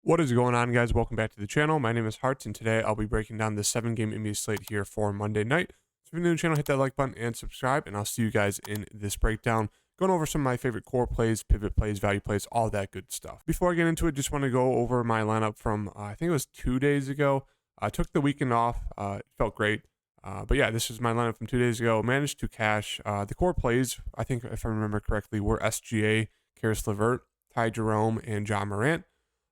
What is going on, guys? Welcome back to the channel. My name is Hart, and today I'll be breaking down the 7-game NBA slate here for Monday night. So if you're new to the channel, hit that like button and subscribe, and I'll see you guys in this breakdown, going over some of my favorite core plays, pivot plays, value plays, all that good stuff. Before I get into it, just want to go over my lineup from, I think it was 2 days ago. I took the weekend off. It felt great. But yeah, this is my lineup from 2 days ago. Managed to cash the core plays, I think if I remember correctly, were SGA, Karis LeVert, Ty Jerome, and John Morant.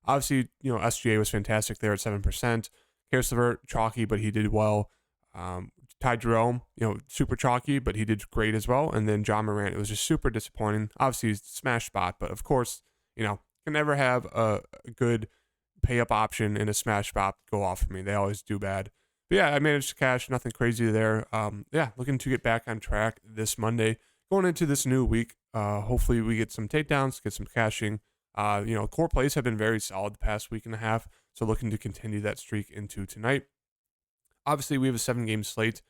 Obviously, SGA was fantastic there at 7%. Karis LeVert, chalky, but he did well. Ty Jerome, super chalky, but he did great as well. And then John Morant, it was just super disappointing. Obviously, he's a smash spot, but of course, can never have a good pay-up option in a smash spot go off for me. They always do bad. But yeah, I managed to cash, nothing crazy there. Looking to get back on track this Monday. Going into this new week, hopefully we get some takedowns, get some cashing. Core plays have been very solid the past week and a half, so looking to continue that streak into tonight. Obviously, we have a 7-game slate.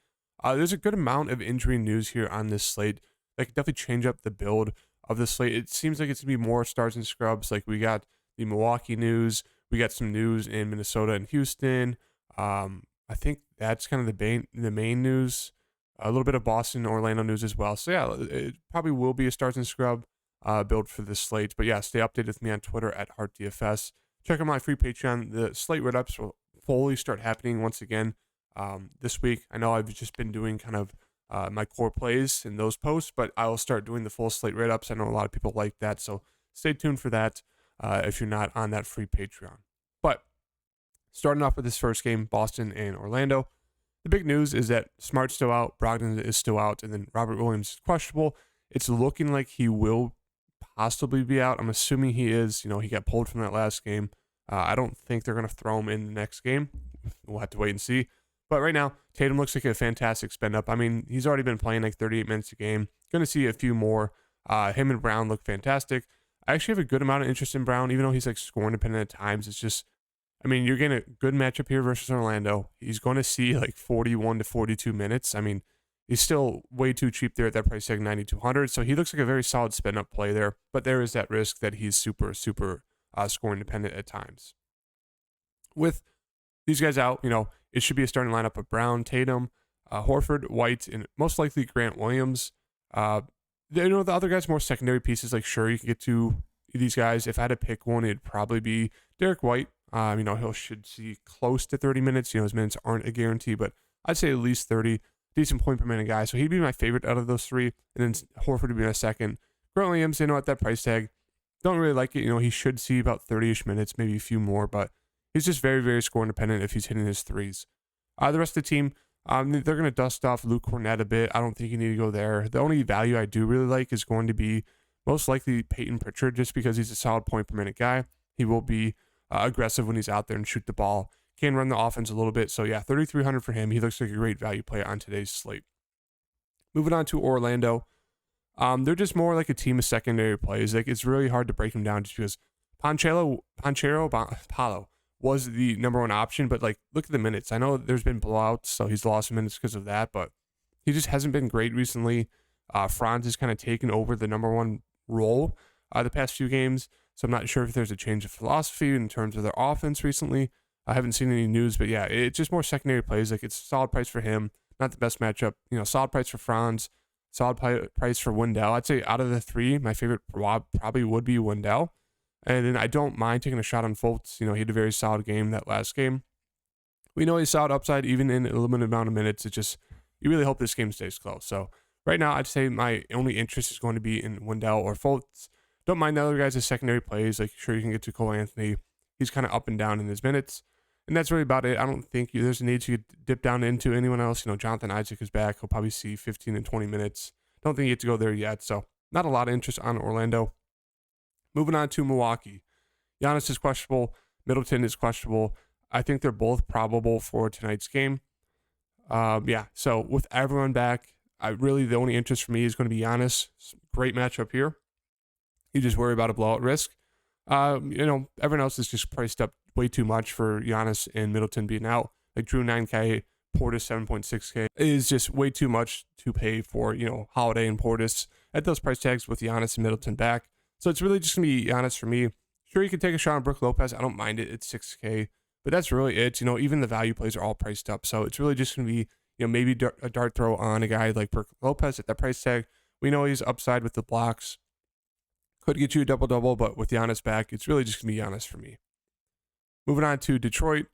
There's a good amount of injury news here on this slate that could definitely change up the build of the slate. It seems like it's going to be more stars and scrubs. Like we got the Milwaukee news, we got some news in Minnesota and Houston. I think that's kind of the main news. A little bit of Boston, Orlando news as well. So yeah, it probably will be a stars and scrub build for this slate. But yeah, stay updated with me on Twitter at HeartDFS. Check out my free Patreon. The slate write-ups will fully start happening once again this week. I know I've just been doing kind of my core plays in those posts, but I will start doing the full slate write-ups. I know a lot of people like that, so stay tuned for that if you're not on that free Patreon. But starting off with this first game, Boston and Orlando. The big news is that Smart's still out, Brogdon is still out, and then Robert Williams is questionable. It's looking like he will possibly be out. I'm assuming he is. He got pulled from that last game. I don't think they're going to throw him in the next game. We'll have to wait and see. But right now, Tatum looks like a fantastic spend up. I mean, he's already been playing like 38 minutes a game. Going to see a few more. Him and Brown look fantastic. I actually have a good amount of interest in Brown, even though he's like scoring dependent at times. It's just, you're getting a good matchup here versus Orlando. He's going to see like 41 to 42 minutes. He's still way too cheap there at that price tag, 9,200. So he looks like a very solid spin up play there. But there is that risk that he's super scoring dependent at times. With these guys out, it should be a starting lineup of Brown, Tatum, Horford, White, and most likely Grant Williams. The other guys more secondary pieces. Like sure, you can get to these guys. If I had to pick one, it'd probably be Derek White. He should see close to 30 minutes. His minutes aren't a guarantee, but I'd say at least 30. Decent point per minute guy. So he'd be my favorite out of those three. And then Horford would be my second. Grant Williams, at that price tag, don't really like it. He should see about 30-ish minutes, maybe a few more, but he's just very, very score independent if he's hitting his threes. The rest of the team, they're going to dust off Luke Cornett a bit. I don't think you need to go there. The only value I do really like is going to be most likely Peyton Pritchard, just because he's a solid point per minute guy. He will be aggressive when he's out there and shoot the ball. Can run the offense a little bit. So yeah, 3,300 for him. He looks like a great value play on today's slate. Moving on to Orlando. They're just more like a team of secondary plays. Like it's really hard to break them down just because Panchero Palo was the number one option, but like look at the minutes. I know there's been blowouts, so he's lost minutes because of that, but he just hasn't been great recently. Franz has kind of taken over the number one role the past few games, so I'm not sure if there's a change of philosophy in terms of their offense recently. I haven't seen any news, but yeah, it's just more secondary plays. Like it's a solid price for him, not the best matchup. Solid price for Franz, solid price for Wendell. I'd say out of the three, my favorite probably would be Wendell. And then I don't mind taking a shot on Fultz. He had a very solid game that last game. We know he's solid upside even in a limited amount of minutes. It's just, you really hope this game stays close. So right now, I'd say my only interest is going to be in Wendell or Fultz. Don't mind the other guys as secondary plays. Like sure, you can get to Cole Anthony. He's kind of up and down in his minutes. And that's really about it. I don't think there's a need to dip down into anyone else. Jonathan Isaac is back. He'll probably see 15 and 20 minutes. Don't think you get to go there yet. So not a lot of interest on Orlando. Moving on to Milwaukee. Giannis is questionable. Middleton is questionable. I think they're both probable for tonight's game. So with everyone back, the only interest for me is going to be Giannis. Great matchup here. You just worry about a blowout risk. Everyone else is just priced up way too much for Giannis and Middleton being out. Like Drew 9K, Portis 7.6K is just way too much to pay for, Holiday and Portis at those price tags with Giannis and Middleton back. So it's really just going to be Giannis for me. Sure, you can take a shot on Brook Lopez. I don't mind it. It's 6K, but that's really it. Even the value plays are all priced up. So it's really just going to be, maybe a dart throw on a guy like Brook Lopez at that price tag. We know he's upside with the blocks. Could get you a double-double, but with Giannis back, it's really just going to be Giannis for me. Moving on to Detroit,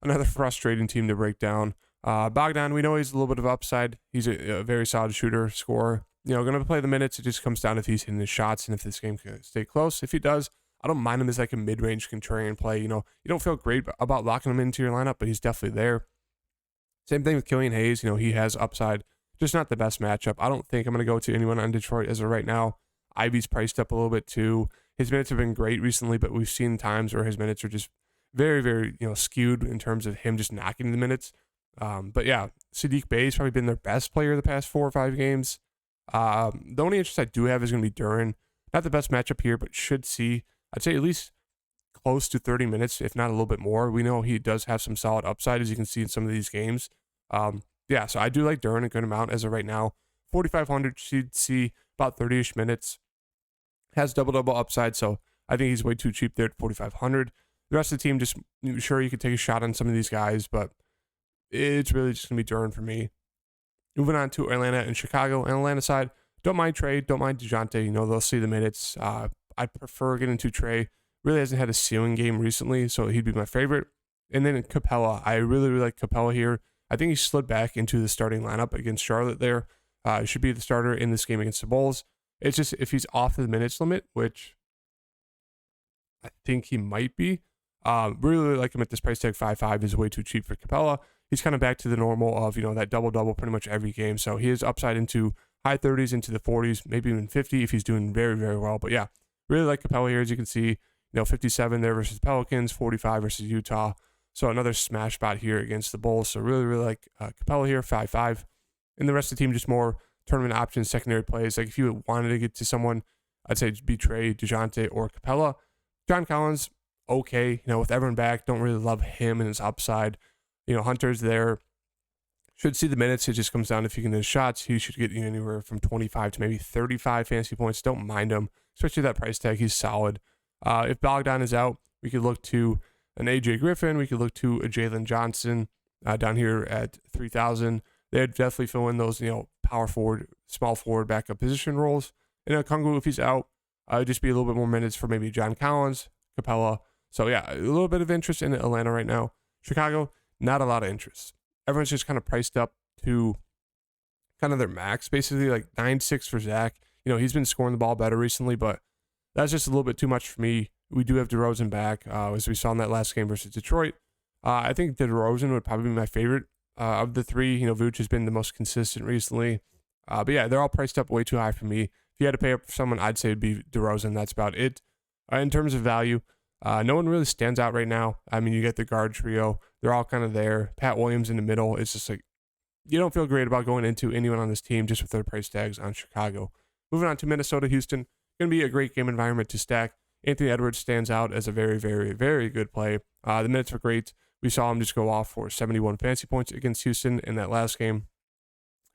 another frustrating team to break down. Bogdan, we know he's a little bit of upside. He's a very solid shooter, scorer. Going to play the minutes. It just comes down if he's hitting his shots and if this game can stay close. If he does, I don't mind him as like a mid-range contrarian play. You don't feel great about locking him into your lineup, but he's definitely there. Same thing with Killian Hayes. He has upside, just not the best matchup. I don't think I'm going to go to anyone on Detroit as of right now. Ivy's priced up a little bit too. His minutes have been great recently, but we've seen times where his minutes are just very, very, skewed in terms of him just knocking the minutes. But yeah, Saddiq Bey's probably been their best player the past 4 or 5 games. The only interest I do have is going to be Duren. Not the best matchup here, but should see, I'd say at least close to 30 minutes, if not a little bit more. We know he does have some solid upside, as you can see in some of these games. Yeah, so I do like Duren a good amount as of right now. 4,500 should see about 30-ish minutes. Has double-double upside, so I think he's way too cheap there at 4,500. The rest of the team, just sure you could take a shot on some of these guys, but it's really just going to be Duren for me. Moving on to Atlanta and Chicago. On the Atlanta side, don't mind Trey, don't mind DeJounte. They'll see the minutes. I prefer getting to Trey. Really hasn't had a ceiling game recently, so he'd be my favorite. And then Capella. I really, really like Capella here. I think he slid back into the starting lineup against Charlotte there. Should be the starter in this game against the Bulls. It's just if he's off the minutes limit, which I think he might be. Really like him at this price tag. 5.5 is way too cheap for Capella. He's kind of back to the normal of, that double-double pretty much every game. So he is upside into high 30s, into the 40s, maybe even 50 if he's doing very, very well. But yeah, really like Capella here. As you can see, 57 there versus Pelicans, 45 versus Utah. So another smash spot here against the Bulls. So really, really like Capella here, 5.5. And the rest of the team, just more tournament options, secondary plays. Like if you wanted to get to someone, I'd say be Trey, DeJounte, or Capella. John Collins, okay. With everyone back, don't really love him and his upside. Hunter's there. Should see the minutes. It just comes down if you can hit shots. He should get anywhere from 25 to maybe 35 fantasy points. Don't mind him, especially that price tag. He's solid. If Bogdan is out, we could look to an AJ Griffin. We could look to a Jalen Johnson down here at 3,000. They'd definitely fill in those, power forward, small forward, backup position roles. And Kungu, if he's out, just be a little bit more minutes for maybe John Collins, Capella. So yeah, a little bit of interest in Atlanta right now. Chicago, not a lot of interest. Everyone's just kind of priced up to kind of their max, basically like 9.6 for Zach. He's been scoring the ball better recently, but that's just a little bit too much for me. We do have DeRozan back, as we saw in that last game versus Detroit. I think DeRozan would probably be my favorite of the three. Vooch has been the most consistent recently. But yeah, they're all priced up way too high for me. If you had to pay up for someone, I'd say it'd be DeRozan. That's about it. In terms of value, no one really stands out right now. I mean, you get the guard trio. They're all kind of there. Pat Williams in the middle. It's just like, you don't feel great about going into anyone on this team just with their price tags on Chicago. Moving on to Minnesota, Houston. Going to be a great game environment to stack. Anthony Edwards stands out as a very, very, very good play. The minutes are great. We saw him just go off for 71 fantasy points against Houston in that last game.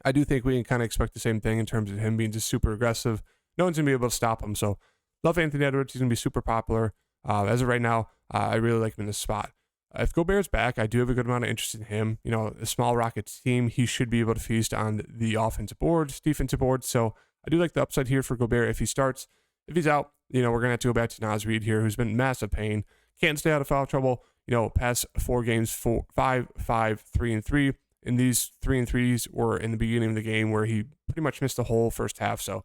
I do think we can kind of expect the same thing in terms of him being just super aggressive. No one's going to be able to stop him. So love Anthony Edwards. He's going to be super popular. As of right now, I really like him in this spot. If Gobert's back, I do have a good amount of interest in him. A small Rockets team, he should be able to feast on the offensive boards, defensive boards. So I do like the upside here for Gobert if he starts. If he's out, we're going to have to go back to Naz Reid here, who's been massive pain. Can't stay out of foul trouble. Past 4 games, 5, 3, and 3. And these 3 and 3s were in the beginning of the game where he pretty much missed the whole first half. So,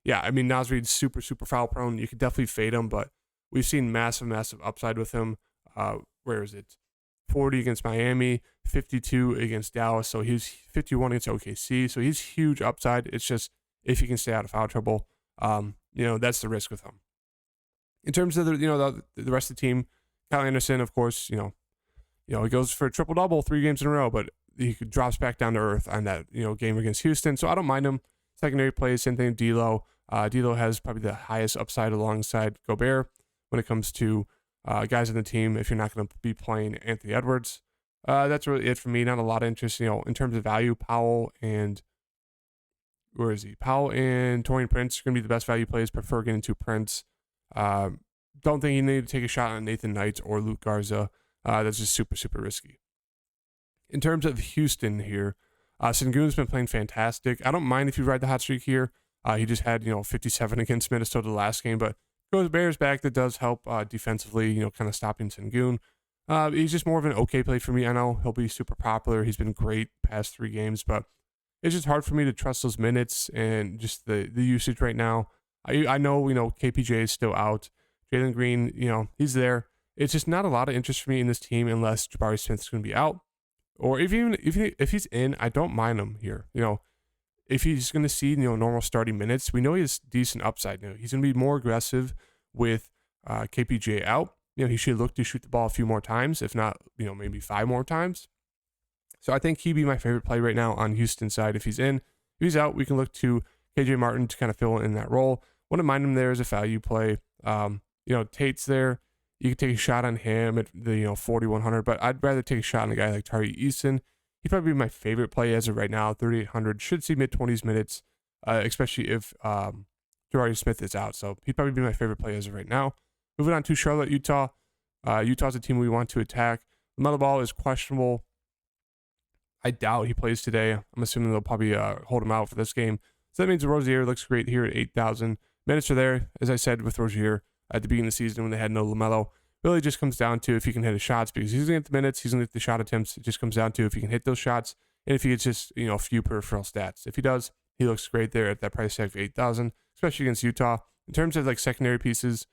yeah, I mean, Naz Reid's super, super foul prone. You could definitely fade him, but we've seen massive, massive upside with him. Where is it? 40 against Miami, 52 against Dallas. So he's 51 against OKC. So he's huge upside. It's just if he can stay out of foul trouble, that's the risk with him. In terms of the rest of the team, Kyle Anderson, of course, he goes for a triple-double 3 games in a row, but he drops back down to earth on that, game against Houston. So I don't mind him. Secondary plays, same thing with D'Lo. D'Lo has probably the highest upside alongside Gobert when it comes to guys on the team if you're not going to be playing Anthony Edwards. That's really it for me. Not a lot of interest, in terms of value. Powell and Torian Prince are going to be the best value plays. Prefer getting to Prince. don't think you need to take a shot on Nathan Knight or Luke Garza. That's just super, super risky. In terms of Houston here, Sengun's been playing fantastic. I don't mind if you ride the hot streak here. He just had, 57 against Minnesota the last game, but goes Bears back. That does help defensively, kind of stopping Sengun. He's just more of an okay play for me. I know he'll be super popular. He's been great past 3 games, but it's just hard for me to trust those minutes and just the usage right now. I know, KPJ is still out. Jalen Green, he's there. It's just not a lot of interest for me in this team unless Jabari Smith's going to be out. Or if he's in, I don't mind him here. If he's going to see, normal starting minutes, we know he has decent upside. He's going to be more aggressive with KPJ out. He should look to shoot the ball a few more times, if not, maybe 5 more times. So I think he'd be my favorite play right now on Houston's side if he's in. If he's out, we can look to KJ Martin to kind of fill in that role. Wouldn't mind him there as a value play. Tate's there. You could take a shot on him at the 4,100, but I'd rather take a shot on a guy like Tari Eason. He'd probably be my favorite play as of right now. 3,800 should see mid-20s minutes, especially if Jabari Smith is out. So he'd probably be my favorite play as of right now. Moving on to Charlotte, Utah. Utah's a team we want to attack. LaMelo Ball is questionable. I doubt he plays today. I'm assuming they'll probably hold him out for this game. So that means Rozier looks great here at 8,000. Minutes are there, as I said, with Rozier at the beginning of the season when they had no LaMelo. Really just comes down to if he can hit his shots, because he's going to get the minutes, he's going to get the shot attempts. It just comes down to if he can hit those shots and if he gets just, a few peripheral stats. If he does, he looks great there at that price tag of 8,000, especially against Utah. In terms of like secondary pieces,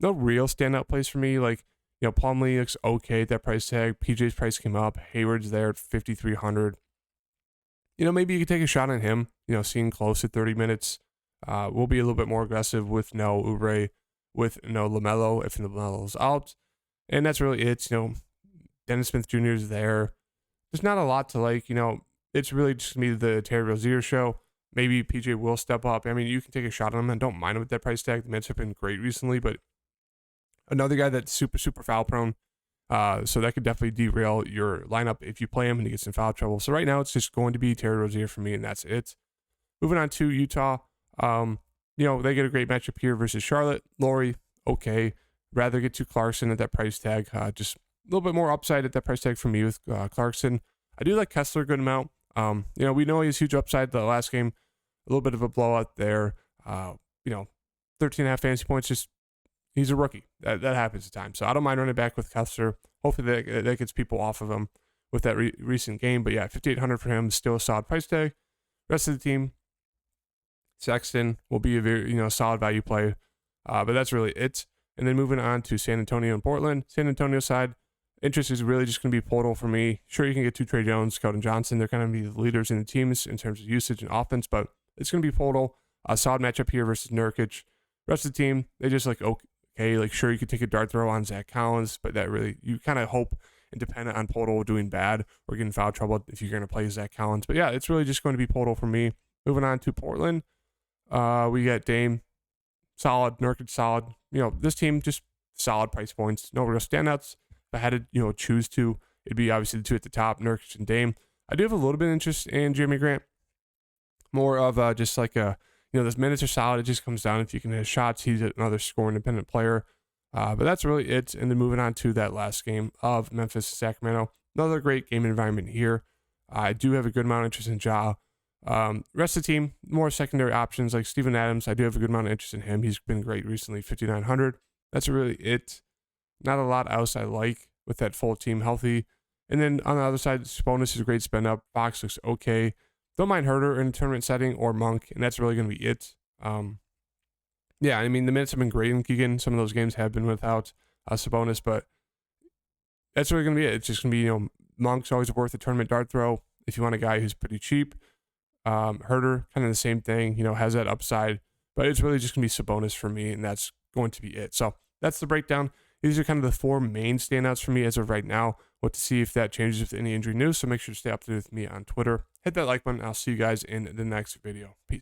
no real standout plays for me. Like, Plumlee looks okay at that price tag. PJ's price came up. Hayward's there at 5,300. Maybe you could take a shot on him, seeing close at 30 minutes. We'll be a little bit more aggressive with no Oubre, with no LaMelo if LaMelo's out. And that's really it. Dennis Smith Jr. is there. There's not a lot to like. It's really just me, the Terry Rozier show. Maybe PJ will step up. I mean, you can take a shot on him. I don't mind him at that price tag. The minutes have been great recently, but another guy that's super, super foul prone. So that could definitely derail your lineup if you play him and he gets in foul trouble. So right now it's just going to be Terry Rozier for me, and that's it. Moving on to Utah. They get a great matchup here versus Charlotte. Laurie, okay. Rather get to Clarkson at that price tag. Just a little bit more upside at that price tag for me with Clarkson. I do like Kessler a good amount. We know he has huge upside the last game. A little bit of a blowout there. 13.5 fantasy points. Just he's a rookie. That happens at times. So I don't mind running back with Kessler. Hopefully that gets people off of him with that recent game. But yeah, 5,800 for him is still a solid price tag. Rest of the team, Sexton will be a very solid value play. But that's really it. And then moving on to San Antonio and Portland. San Antonio side, interest is really just going to be Portal for me. Sure, you can get to Trey Jones, Keldon Johnson. They're kind of be the leaders in the teams in terms of usage and offense, but it's going to be Portal. A solid matchup here versus Nurkic. Rest of the team, they just okay, sure, you could take a dart throw on Zach Collins, but that really, you kind of hope and depend on Portal doing bad or getting foul trouble if you're going to play Zach Collins. But yeah, it's really just going to be Portal for me. Moving on to Portland, we got Dame, solid, Nurkic, solid. This team, just solid price points. No real standouts. If I had to, choose to, it'd be obviously the two at the top, Nurkic and Dame. I do have a little bit of interest in Jeremy Grant. More of just like those minutes are solid. It just comes down if you can hit shots. He's another score-independent player. But that's really it. And then moving on to that last game of Memphis and Sacramento. Another great game environment here. I do have a good amount of interest in Ja. Rest of the team, more secondary options like Steven Adams. I do have a good amount of interest in him. He's been great recently, 5,900. That's really it. Not a lot else I like with that full team healthy. And then on the other side, Sabonis is a great spend up. Fox looks okay. Don't mind Herter in a tournament setting or Monk, and that's really going to be it. The minutes have been great in Keegan. Some of those games have been without Sabonis, but that's really going to be it. It's just going to be, Monk's always worth a tournament dart throw if you want a guy who's pretty cheap. Herter, kind of the same thing, has that upside, but it's really just going to be Sabonis for me, and that's going to be it. So that's the breakdown. These are kind of the 4 main standouts for me as of right now. We'll have to see if that changes with any injury news, so make sure to stay up to date with me on Twitter. Hit that like button. I'll see you guys in the next video. Peace.